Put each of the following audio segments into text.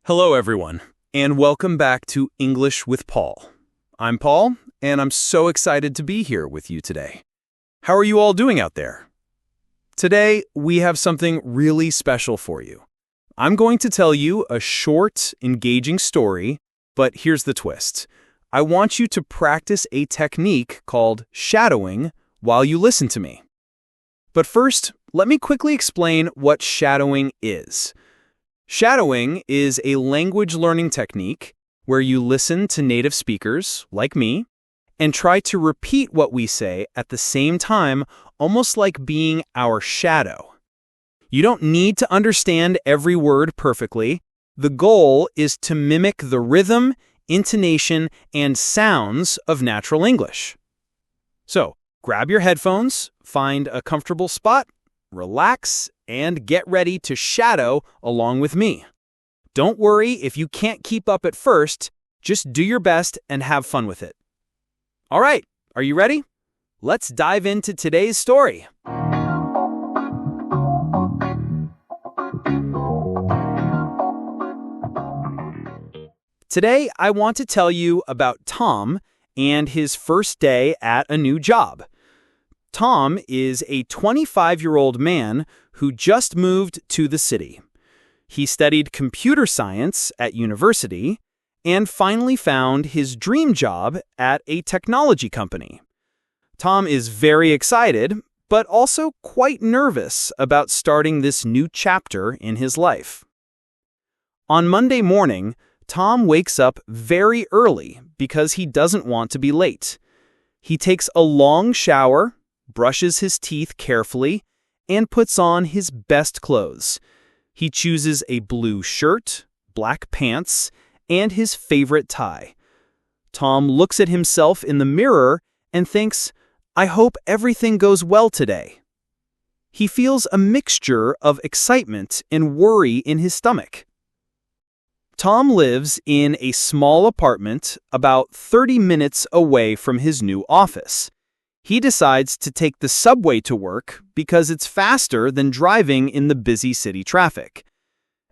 Hello, everyone, and welcome back to English with Paul. I'm Paul, and I'm so excited to be here with you today. How are you all doing out there? Today, we have something really special for you. I'm going to tell you a short, engaging story, but here's the twist. I want you to practice a technique called shadowing while you listen to me. But first, let me quickly explain what shadowing is. Shadowing is a language learning technique where you listen to native speakers, like me, and try to repeat what we say at the same time, almost like being our shadow. You don't need to understand every word perfectly. The goal is to mimic the rhythm, intonation, and sounds of natural English. So, grab your headphones, find a comfortable spot, relax, and get ready to shadow along with me. Don't worry if you can't keep up at first, just do your best and have fun with it. All right, are you ready? Let's dive into today's story. Today, I want to tell you about Tom and his first day at a new job. Tom is a 25-year-old man who just moved to the city. He studied computer science at university and finally found his dream job at a technology company. Tom is very excited, but also quite nervous about starting this new chapter in his life. On Monday morning, Tom wakes up very early because he doesn't want to be late. He takes a long shower, brushes his teeth carefully, and puts on his best clothes. He chooses a blue shirt, black pants, and his favorite tie. Tom looks at himself in the mirror and thinks, "I hope everything goes well today." He feels a mixture of excitement and worry in his stomach. Tom lives in a small apartment about 30 minutes away from his new office. He decides to take the subway to work because it's faster than driving in the busy city traffic.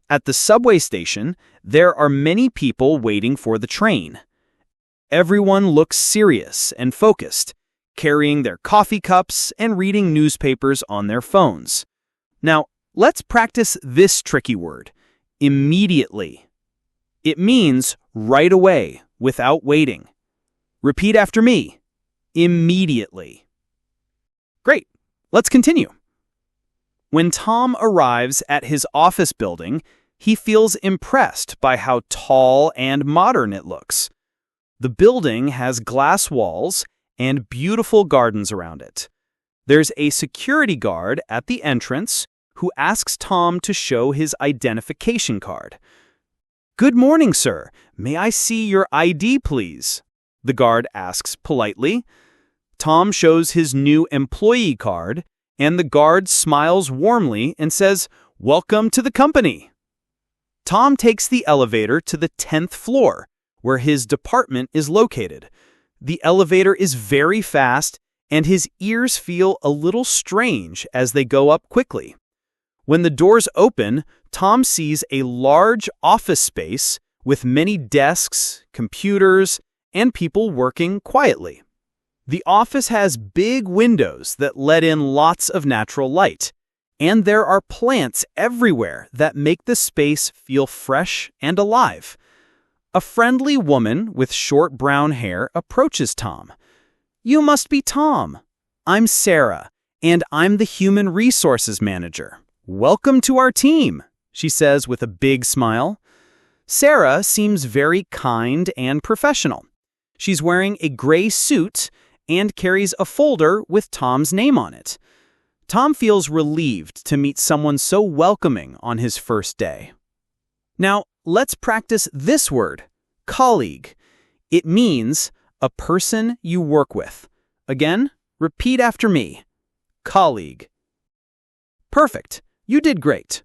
At the subway station, there are many people waiting for the train. Everyone looks serious and focused, carrying their coffee cups and reading newspapers on their phones. Now, let's practice this tricky word, immediately. It means right away, without waiting. Repeat after me. Immediately. Great. Let's continue. When Tom arrives at his office building, he feels impressed by how tall and modern it looks. The building has glass walls and beautiful gardens around it. There's a security guard at the entrance who asks Tom to show his identification card. "Good morning, sir. May I see your ID, please?" the guard asks politely. Tom shows his new employee card, and the guard smiles warmly and says, "Welcome to the company." Tom takes the elevator to the 10th floor, where his department is located. The elevator is very fast, and his ears feel a little strange as they go up quickly. When the doors open, Tom sees a large office space with many desks, computers, and people working quietly. The office has big windows that let in lots of natural light, and there are plants everywhere that make the space feel fresh and alive. A friendly woman with short brown hair approaches Tom. "You must be Tom. I'm Sarah, and I'm the Human Resources Manager. Welcome to our team," she says with a big smile. Sarah seems very kind and professional. She's wearing a gray suit and carries a folder with Tom's name on it. Tom feels relieved to meet someone so welcoming on his first day. Now, let's practice this word, colleague. It means a person you work with. Again, repeat after me. Colleague. Perfect. You did great.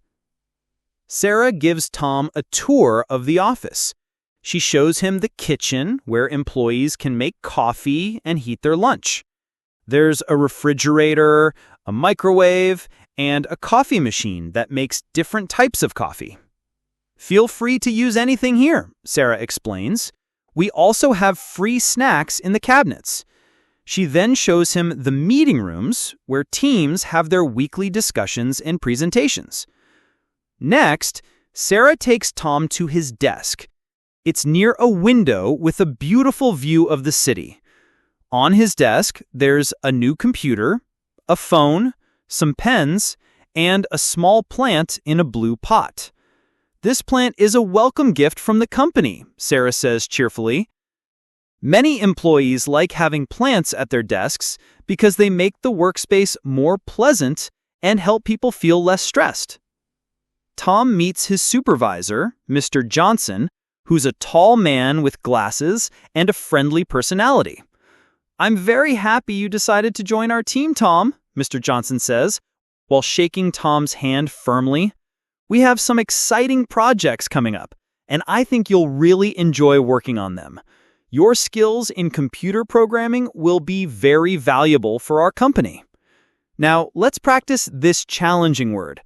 Sarah gives Tom a tour of the office. She shows him the kitchen where employees can make coffee and heat their lunch. There's a refrigerator, a microwave, and a coffee machine that makes different types of coffee. Feel free to use anything here, Sarah explains. We also have free snacks in the cabinets. She then shows him the meeting rooms where teams have their weekly discussions and presentations. Next, Sarah takes Tom to his desk. It's near a window with a beautiful view of the city. On his desk, there's a new computer, a phone, some pens, and a small plant in a blue pot. This plant is a welcome gift from the company, Sarah says cheerfully. Many employees like having plants at their desks because they make the workspace more pleasant and help people feel less stressed. Tom meets his supervisor, Mr. Johnson, who's a tall man with glasses and a friendly personality. "I'm very happy you decided to join our team, Tom," Mr. Johnson says, while shaking Tom's hand firmly. "We have some exciting projects coming up, and I think you'll really enjoy working on them. Your skills in computer programming will be very valuable for our company. Now, let's practice this challenging word,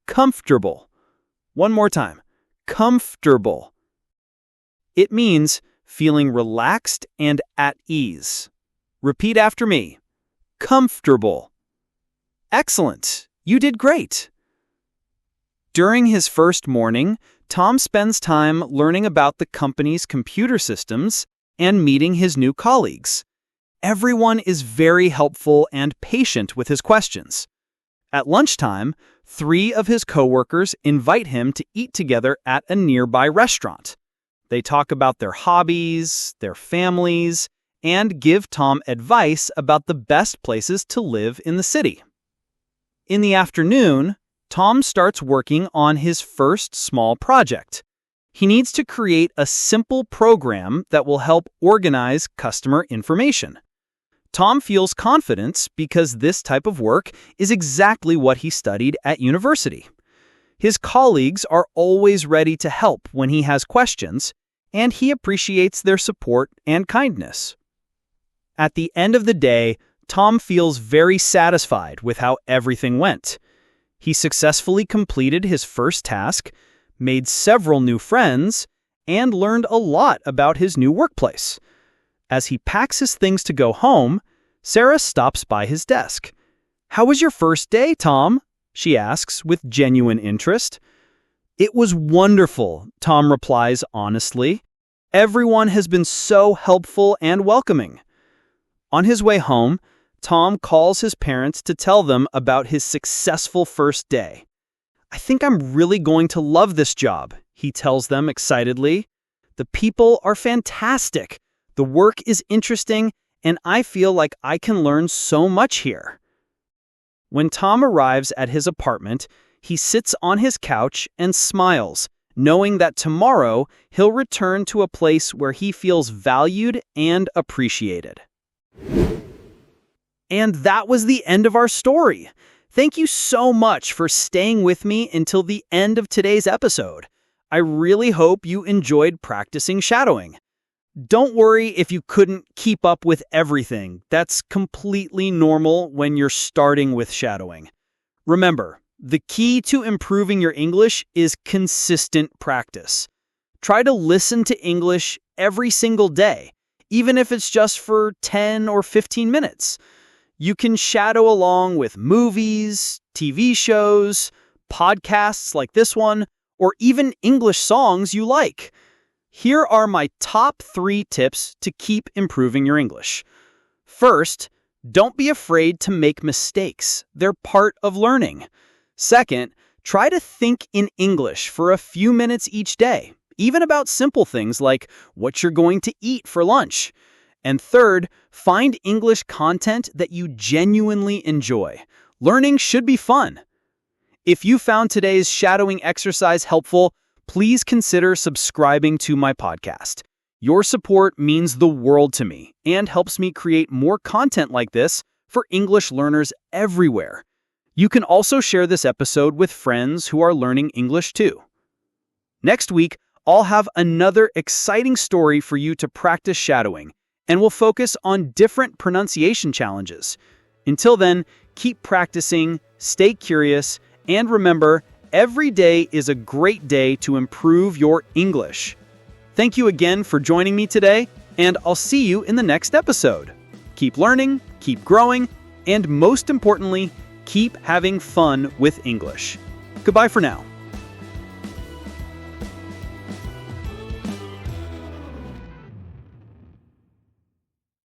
comfortable. One more time, comfortable. It means feeling relaxed and at ease. Repeat after me, comfortable. Excellent, you did great." During his first morning, Tom spends time learning about the company's computer systems and meeting his new colleagues. Everyone is very helpful and patient with his questions. At lunchtime, 3 of his coworkers invite him to eat together at a nearby restaurant. They talk about their hobbies, their families, and give Tom advice about the best places to live in the city. In the afternoon, Tom starts working on his first small project. He needs to create a simple program that will help organize customer information. Tom feels confident because this type of work is exactly what he studied at university. His colleagues are always ready to help when he has questions, and he appreciates their support and kindness. At the end of the day, Tom feels very satisfied with how everything went. He successfully completed his first task, made several new friends, and learned a lot about his new workplace. As he packs his things to go home, Sarah stops by his desk. "How was your first day, Tom?" she asks with genuine interest. "It was wonderful," Tom replies honestly. "Everyone has been so helpful and welcoming." On his way home, Tom calls his parents to tell them about his successful first day. "I think I'm really going to love this job," he tells them excitedly. "The people are fantastic, the work is interesting, and I feel like I can learn so much here." When Tom arrives at his apartment, he sits on his couch and smiles, knowing that tomorrow he'll return to a place where he feels valued and appreciated. And that was the end of our story. Thank you so much for staying with me until the end of today's episode. I really hope you enjoyed practicing shadowing. Don't worry if you couldn't keep up with everything. That's completely normal when you're starting with shadowing. Remember, the key to improving your English is consistent practice. Try to listen to English every single day, even if it's just for 10 or 15 minutes. You can shadow along with movies, TV shows, podcasts like this one, or even English songs you like. Here are my top 3 tips to keep improving your English. First, don't be afraid to make mistakes. They're part of learning. Second, try to think in English for a few minutes each day, even about simple things like what you're going to eat for lunch. And third, find English content that you genuinely enjoy. Learning should be fun. If you found today's shadowing exercise helpful, please consider subscribing to my podcast. Your support means the world to me and helps me create more content like this for English learners everywhere. You can also share this episode with friends who are learning English too. Next week, I'll have another exciting story for you to practice shadowing, and we'll focus on different pronunciation challenges. Until then, keep practicing, stay curious, and remember, every day is a great day to improve your English. Thank you again for joining me today, and I'll see you in the next episode. Keep learning, keep growing, and most importantly, keep having fun with English. Goodbye for now.